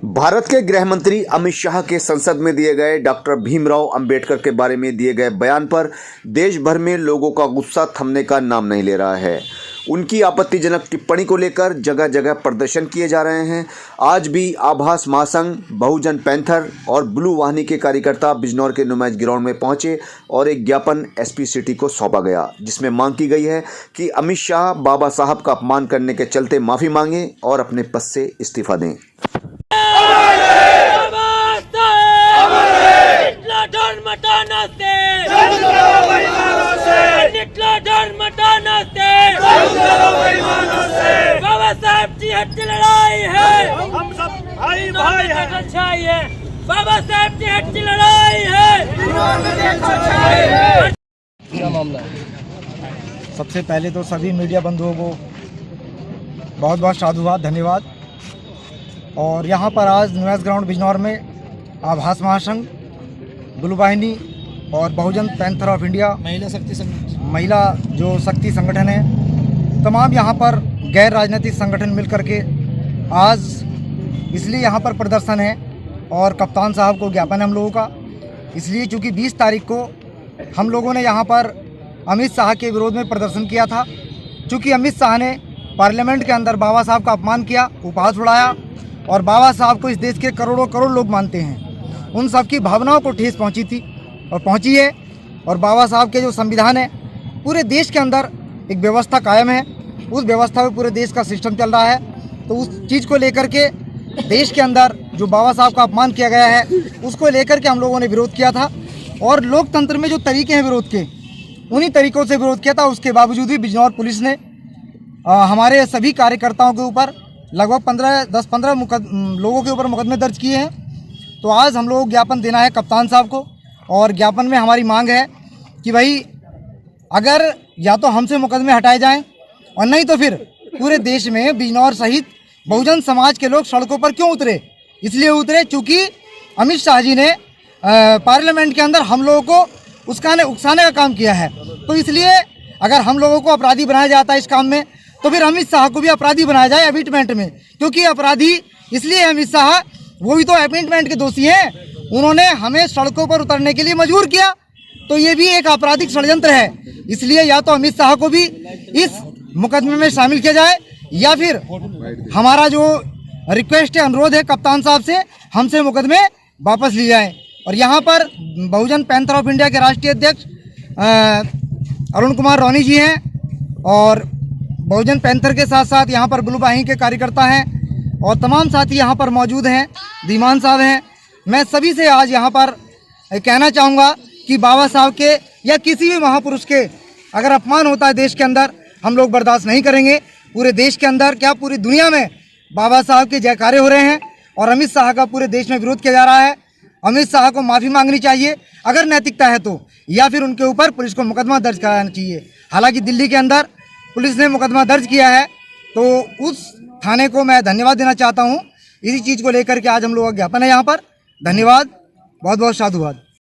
भारत के गृह मंत्री अमित शाह के संसद में दिए गए डॉक्टर भीमराव अंबेडकर के बारे में दिए गए बयान पर देश भर में लोगों का गुस्सा थमने का नाम नहीं ले रहा है। उनकी आपत्तिजनक टिप्पणी को लेकर जगह जगह प्रदर्शन किए जा रहे हैं। आज भी आभास महासंघ, बहुजन पैंथर और ब्लू वाहिनी के कार्यकर्ता बिजनौर के नुमाइश ग्राउंड में पहुंचे और एक ज्ञापन एसपी सिटी को सौंपा गया, जिसमें मांग की गई है कि अमित शाह बाबा साहब का अपमान करने के चलते माफ़ी मांगें और अपने पद से इस्तीफा दें। बाबा साहब की हत्या लड़ाई है, हम सब भाई भाई हैं। बाबा साहब की हत्या लड़ाई है। क्या मामला है? सबसे पहले तो सभी मीडिया बंधुओं को बहुत बहुत साधुवाद, धन्यवाद। और यहाँ पर आज नुमाइश ग्राउंड बिजनौर में आभास महासंघ, ब्लू वाहिनी और बहुजन पैंथर ऑफ इंडिया महिला जो शक्ति संगठन है, तमाम यहाँ पर गैर राजनीतिक संगठन मिल करके आज इसलिए यहाँ पर प्रदर्शन है और कप्तान साहब को ज्ञापन है हम लोगों का। इसलिए चूँकि 20 तारीख को हम लोगों ने यहाँ पर अमित शाह के विरोध में प्रदर्शन किया था। चूँकि अमित शाह ने पार्लियामेंट के अंदर बाबा साहब का अपमान किया, उपहास उड़ाया और बाबा साहब को इस देश के करोड़ों करोड़ लोग मानते हैं, उन सब की भावनाओं को ठेस पहुँची थी और पहुँची है। और बाबा साहब के जो संविधान है, पूरे देश के अंदर एक व्यवस्था कायम है, उस व्यवस्था में पूरे देश का सिस्टम चल रहा है। तो उस चीज़ को लेकर के देश के अंदर जो बाबा साहब का अपमान किया गया है, उसको लेकर के हम लोगों ने विरोध किया था। और लोकतंत्र में जो तरीके हैं विरोध के, उन्हीं तरीक़ों से विरोध किया था। उसके बावजूद भी बिजनौर पुलिस ने हमारे सभी कार्यकर्ताओं के ऊपर लगभग 10-15 लोगों के ऊपर मुकदमे दर्ज किए हैं। तो आज हम लोग ज्ञापन देना है कप्तान साहब को, और ज्ञापन में हमारी मांग है कि भाई अगर या तो हमसे मुकदमे हटाए जाएं और नहीं तो फिर पूरे देश में बिजनौर सहित बहुजन समाज के लोग सड़कों पर क्यों उतरे? इसलिए उतरे चूँकि अमित शाह जी ने पार्लियामेंट के अंदर हम लोगों को उकसाने का काम किया है। तो इसलिए अगर हम लोगों को अपराधी बनाया जाता है इस काम में, तो फिर अमित शाह को भी अपराधी बनाया जाए अपीटमेंट में। क्योंकि अपराधी इसलिए अमित शाह, वो भी तो अपीटमेंट के दोषी हैं। उन्होंने हमें सड़कों पर उतरने के लिए मजबूर किया, तो ये भी एक आपराधिक षड्यंत्र है। इसलिए या तो अमित शाह को भी इस मुकदमे में शामिल किया जाए, या फिर हमारा जो रिक्वेस्ट है, अनुरोध है कप्तान साहब से, हमसे मुकदमे वापस लिए जाएं। और यहाँ पर बहुजन पैंथर ऑफ इंडिया के राष्ट्रीय अध्यक्ष अरुण कुमार रोनी जी हैं, और बहुजन पैंथर के साथ साथ यहाँ पर ब्लू वाहिनी के कार्यकर्ता हैं और तमाम साथी यहाँ पर मौजूद हैं, धीमान साहब हैं। मैं सभी से आज यहाँ पर कहना चाहूँगा कि बाबा साहब के या किसी भी महापुरुष के अगर अपमान होता है देश के अंदर, हम लोग बर्दाश्त नहीं करेंगे। पूरे देश के अंदर क्या पूरी दुनिया में बाबा साहब के जयकारे हो रहे हैं और अमित शाह का पूरे देश में विरोध किया जा रहा है। अमित शाह को माफ़ी मांगनी चाहिए अगर नैतिकता है तो, या फिर उनके ऊपर पुलिस को मुकदमा दर्ज कराना चाहिए। हालांकि दिल्ली के अंदर पुलिस ने मुकदमा दर्ज किया है, तो उस थाने को मैं धन्यवाद देना चाहता हूँ। इसी चीज़ को लेकर के आज हम लोग का ज्ञापन है यहाँ पर। धन्यवाद, बहुत बहुत साधुवाद।